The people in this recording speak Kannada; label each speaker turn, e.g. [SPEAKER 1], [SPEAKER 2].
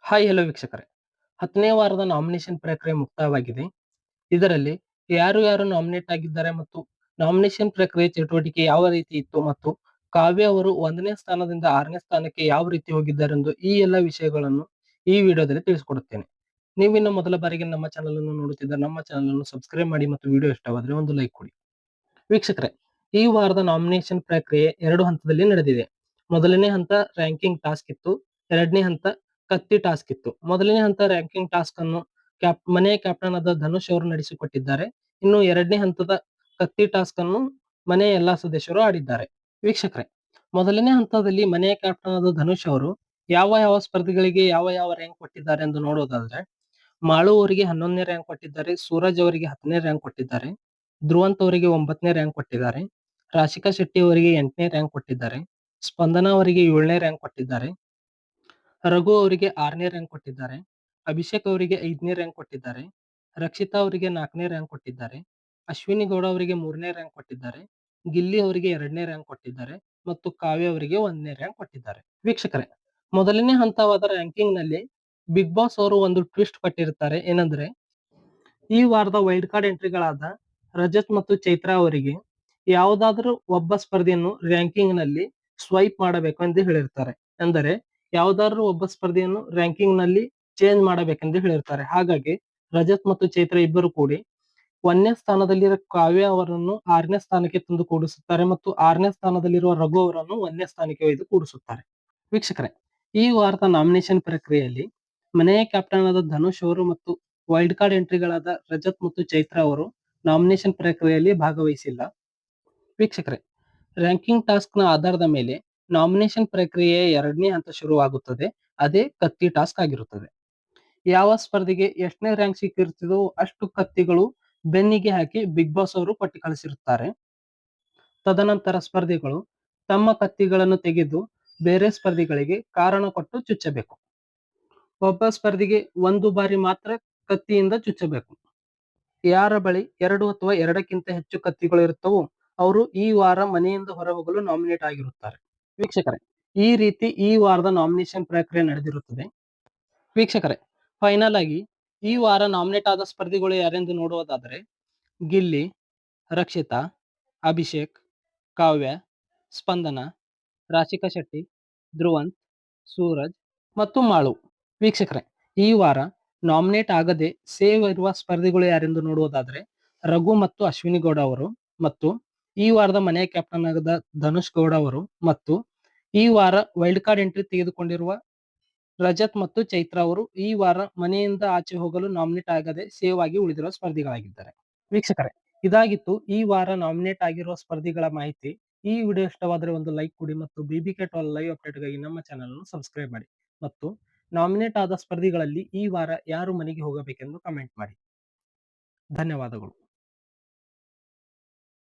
[SPEAKER 1] ಹಾಯ್ ಹಲೋ ವೀಕ್ಷಕರೇ, 10ನೇ ವಾರದ ನಾಮಿನೇಷನ್ ಪ್ರಕ್ರಿಯೆ ಮುಕ್ತಾಯವಾಗಿದೆ. ಇದರಲ್ಲಿ ಯಾರು ಯಾರು ನಾಮಿನೇಟ್ ಆಗಿದ್ದಾರೆ ಮತ್ತು ನಾಮಿನೇಷನ್ ಪ್ರಕ್ರಿಯೆ ಚಟುವಟಿಕೆ ಯಾವ ರೀತಿ ಇತ್ತು ಮತ್ತು ಕಾವ್ಯ ಅವರು 1ನೇ ಸ್ಥಾನದಿಂದ 6ನೇ ಸ್ಥಾನಕ್ಕೆ ಯಾವ ರೀತಿ ಹೋಗಿದ್ದಾರೆಂದು ಈ ಎಲ್ಲ ವಿಷಯಗಳನ್ನು ಈ ವಿಡಿಯೋದಲ್ಲಿ ತಿಳಿಸಿಕೊಡುತ್ತೇನೆ. ನೀವಿನ್ನು ಮೊದಲ ಬಾರಿಗೆ ನಮ್ಮ ಚಾನಲ್ ಅನ್ನು ನೋಡುತ್ತಿದ್ದರೆ ನಮ್ಮ ಚಾನಲ್ ಅನ್ನು ಸಬ್ಸ್ಕ್ರೈಬ್ ಮಾಡಿ ಮತ್ತು ವಿಡಿಯೋ ಇಷ್ಟವಾದರೆ ಒಂದು ಲೈಕ್ ಕೊಡಿ. ವೀಕ್ಷಕರೇ, ಈ ವಾರದ ನಾಮಿನೇಷನ್ ಪ್ರಕ್ರಿಯೆ 2 ಹಂತದಲ್ಲಿ ನಡೆದಿದೆ. ಮೊದಲನೇ ಹಂತ ರ್ಯಾಂಕಿಂಗ್ ಟಾಸ್ಕ್ ಇತ್ತು. ಎರಡನೇ ಹಂತ ಕತ್ತಿ ಟಾಸ್ಕ್ ಇತ್ತು. ಮೊದಲನೇ ಹಂತ ರ್ಯಾಂಕಿಂಗ್ ಟಾಸ್ಕ್ ಅನ್ನು ಮನೆಯ ಕ್ಯಾಪ್ಟನ್ ಆದ ಧನುಷ್ ಅವರು ನಡೆಸಿಕೊಟ್ಟಿದ್ದಾರೆ. ಇನ್ನು ಎರಡನೇ ಹಂತದ ಕತ್ತಿ ಟಾಸ್ಕ್ ಅನ್ನು ಮನೆಯ ಎಲ್ಲಾ ಸದಸ್ಯರು ಆಡಿದ್ದಾರೆ. ವೀಕ್ಷಕರೇ, ಮೊದಲನೇ ಹಂತದಲ್ಲಿ ಮನೆಯ ಕ್ಯಾಪ್ಟನ್ ಆದ ಧನುಷ್ ಅವರು ಯಾವ ಯಾವ ಸ್ಪರ್ಧಿಗಳಿಗೆ ಯಾವ ಯಾವ ರ್ಯಾಂಕ್ ಕೊಟ್ಟಿದ್ದಾರೆ ಎಂದು ನೋಡೋದಾದ್ರೆ, ಮಾಳು ಅವರಿಗೆ 11ನೇ ರ್ಯಾಂಕ್ ಕೊಟ್ಟಿದ್ದಾರೆ. ಸೂರಜ್ ಅವರಿಗೆ 10ನೇ ರ್ಯಾಂಕ್ ಕೊಟ್ಟಿದ್ದಾರೆ. ಧ್ರುವಂತ್ ಅವರಿಗೆ 9ನೇ ರ್ಯಾಂಕ್ ಕೊಟ್ಟಿದ್ದಾರೆ. ರಾಶಿಕಾ ಶೆಟ್ಟಿ ಅವರಿಗೆ 8ನೇ ರ್ಯಾಂಕ್ ಕೊಟ್ಟಿದ್ದಾರೆ. ಸ್ಪಂದನಾ ಅವರಿಗೆ 7ನೇ ರ್ಯಾಂಕ್ ಕೊಟ್ಟಿದ್ದಾರೆ. ರಘು ಅವರಿಗೆ 6ನೇ ರ್ಯಾಂಕ್ ಕೊಟ್ಟಿದ್ದಾರೆ. ಅಭಿಷೇಕ್ ಅವರಿಗೆ 5ನೇ ರ್ಯಾಂಕ್ ಕೊಟ್ಟಿದ್ದಾರೆ. ರಕ್ಷಿತಾ ಅವರಿಗೆ 4ನೇ ರ್ಯಾಂಕ್ ಕೊಟ್ಟಿದ್ದಾರೆ. ಅಶ್ವಿನಿ ಗೌಡ ಅವರಿಗೆ 3ನೇ ರ್ಯಾಂಕ್ ಕೊಟ್ಟಿದ್ದಾರೆ. ಗಿಲ್ಲಿ ಅವರಿಗೆ 2ನೇ ರ್ಯಾಂಕ್ ಕೊಟ್ಟಿದ್ದಾರೆ ಮತ್ತು ಕಾವ್ಯ ಅವರಿಗೆ 1ನೇ ರ್ಯಾಂಕ್ ಕೊಟ್ಟಿದ್ದಾರೆ. ವೀಕ್ಷಕರೇ, ಮೊದಲನೇ ಹಂತವಾದ ರ್ಯಾಂಕಿಂಗ್ ನಲ್ಲಿ ಬಿಗ್ ಬಾಸ್ ಅವರು ಒಂದು ಟ್ವಿಸ್ಟ್ ಕೊಟ್ಟಿರುತ್ತಾರೆ. ಏನಂದ್ರೆ, ಈ ವಾರದ ವೈಲ್ಡ್ ಕಾರ್ಡ್ ಎಂಟ್ರಿಗಳಾದ ರಜತ್ ಮತ್ತು ಚೈತ್ರಾ ಅವರಿಗೆ ಯಾವುದಾದ್ರೂ ಒಬ್ಬ ಸ್ಪರ್ಧಿಯನ್ನು ರ್ಯಾಂಕಿಂಗ್ ನಲ್ಲಿ ಸ್ವೈಪ್ ಮಾಡಬೇಕು ಎಂದು ಹೇಳಿರ್ತಾರೆ. ಅಂದರೆ ಯಾವುದಾದ್ರೂ ಒಬ್ಬ ಸ್ಪರ್ಧಿಯನ್ನು ರ್ಯಾಂಕಿಂಗ್ ನಲ್ಲಿ ಚೇಂಜ್ ಮಾಡಬೇಕೆಂದು ಹೇಳಿರ್ತಾರೆ. ಹಾಗಾಗಿ ರಜತ್ ಮತ್ತು ಚೈತ್ರ ಇಬ್ಬರು ಕೂಡಿ 1ನೇ ಸ್ಥಾನದಲ್ಲಿರುವ ಕಾವ್ಯ ಅವರನ್ನು 6ನೇ ಸ್ಥಾನಕ್ಕೆ ತಂದು ಕೂಡಿಸುತ್ತಾರೆ ಮತ್ತು 6ನೇ ಸ್ಥಾನದಲ್ಲಿರುವ ರಘು ಅವರನ್ನು 1ನೇ ಸ್ಥಾನಕ್ಕೆ ಒಯ್ದು ಕೂಡಿಸುತ್ತಾರೆ. ವೀಕ್ಷಕರೇ, ಈ ವಾರದ ನಾಮಿನೇಷನ್ ಪ್ರಕ್ರಿಯೆಯಲ್ಲಿ ಮನೆಯ ಕ್ಯಾಪ್ಟನ್ ಆದ ಧನುಷ್ ಅವರು ಮತ್ತು ವೈಲ್ಡ್ ಕಾರ್ಡ್ ಎಂಟ್ರಿಗಳಾದ ರಜತ್ ಮತ್ತು ಚೈತ್ರ ಅವರು ನಾಮಿನೇಷನ್ ಪ್ರಕ್ರಿಯೆಯಲ್ಲಿ ಭಾಗವಹಿಸಿಲ್ಲ. ವೀಕ್ಷಕರೇ, ರ್ಯಾಂಕಿಂಗ್ ಟಾಸ್ಕ್ ನ ಆಧಾರದ ಮೇಲೆ ನಾಮಿನೇಷನ್ ಪ್ರಕ್ರಿಯೆಯ 2ನೇ ಹಂತ ಶುರುವಾಗುತ್ತದೆ. ಅದೇ ಕತ್ತಿ ಟಾಸ್ಕ್ ಆಗಿರುತ್ತದೆ. ಯಾವ ಸ್ಪರ್ಧಿಗೆ ಎಷ್ಟನೇ ರ್ಯಾಂಕ್ ಸಿಕ್ಕಿರುತ್ತದೋ ಅಷ್ಟು ಕತ್ತಿಗಳು ಬೆನ್ನಿಗೆ ಹಾಕಿ ಬಿಗ್ ಬಾಸ್ ಅವರು ಕೊಟ್ಟು ಕಳಿಸಿರುತ್ತಾರೆ. ತದನಂತರ ಸ್ಪರ್ಧಿಗಳು ತಮ್ಮ ಕತ್ತಿಗಳನ್ನು ತೆಗೆದು ಬೇರೆ ಸ್ಪರ್ಧಿಗಳಿಗೆ ಕಾರಣ ಕೊಟ್ಟು ಚುಚ್ಚಬೇಕು. ಒಬ್ಬ ಸ್ಪರ್ಧಿಗೆ 1 ಬಾರಿ ಮಾತ್ರ ಕತ್ತಿಯಿಂದ ಚುಚ್ಚಬೇಕು. ಯಾರ ಬಳಿ 2 ಅಥವಾ 2ಕ್ಕಿಂತ ಹೆಚ್ಚು ಕತ್ತಿಗಳು ಇರುತ್ತವೋ ಅವರು ಈ ವಾರ ಮನೆಯಿಂದ ಹೊರಹೋಗಲು ನಾಮಿನೇಟ್ ಆಗಿರುತ್ತಾರೆ. ವೀಕ್ಷಕರೇ, ಈ ರೀತಿ ಈ ವಾರದ ನಾಮಿನೇಷನ್ ಪ್ರಕ್ರಿಯೆ ನಡೆದಿರುತ್ತದೆ. ವೀಕ್ಷಕರೇ, ಫೈನಲ್ ಆಗಿ ಈ ವಾರ ನಾಮಿನೇಟ್ ಆದ ಸ್ಪರ್ಧಿಗಳು ಯಾರೆಂದು ನೋಡುವುದಾದರೆ, ಗಿಲ್ಲಿ, ರಕ್ಷಿತಾ, ಅಭಿಷೇಕ್, ಕಾವ್ಯ, ಸ್ಪಂದನ, ರಾಶಿಕಾ ಶೆಟ್ಟಿ, ಧ್ರುವಂತ್, ಸೂರಜ್ ಮತ್ತು ಮಾಳು. ವೀಕ್ಷಕರೇ, ಈ ವಾರ ನಾಮಿನೇಟ್ ಆಗದೆ ಸೇವ್ ಇರುವ ಸ್ಪರ್ಧಿಗಳು ಯಾರೆಂದು ನೋಡುವುದಾದ್ರೆ, ರಘು ಮತ್ತು ಅಶ್ವಿನಿ ಗೌಡ ಅವರು ಮತ್ತು ಈ ವಾರದ ಮನೆಯ ಕ್ಯಾಪ್ಟನ್ ಆದ ಧನುಷ್ ಗೌಡ ಅವರು ಮತ್ತು ಈ ವಾರ ವೈಲ್ಡ್ ಕಾರ್ಡ್ ಎಂಟ್ರಿ ತೆಗೆದುಕೊಂಡಿರುವ ರಜತ್ ಮತ್ತು ಚೈತ್ರ ಅವರು ಈ ವಾರ ಮನೆಯಿಂದ ಆಚೆ ಹೋಗಲು ನಾಮಿನೇಟ್ ಆಗದೆ ಸೇವ್ ಆಗಿ ಉಳಿದಿರುವ ಸ್ಪರ್ಧಿಗಳಾಗಿದ್ದಾರೆ. ವೀಕ್ಷಕರೇ, ಇದಾಗಿತ್ತು ಈ ವಾರ ನಾಮಿನೇಟ್ ಆಗಿರುವ ಸ್ಪರ್ಧಿಗಳ ಮಾಹಿತಿ. ಈ ವಿಡಿಯೋ ಇಷ್ಟವಾದರೆ ಒಂದು ಲೈಕ್ ಕೊಡಿ ಮತ್ತು BBK12 ಲೈವ್ ಅಪ್ಡೇಟ್ಗಾಗಿ ನಮ್ಮ ಚಾನಲ್ ಅನ್ನು ಸಬ್ಸ್ಕ್ರೈಬ್ ಮಾಡಿ ಮತ್ತು ನಾಮಿನೇಟ್ ಆದ ಸ್ಪರ್ಧಿಗಳಲ್ಲಿ ಈ ವಾರ ಯಾರು ಮನೆಗೆ ಹೋಗಬೇಕೆಂದು ಕಮೆಂಟ್ ಮಾಡಿ. ಧನ್ಯವಾದಗಳು.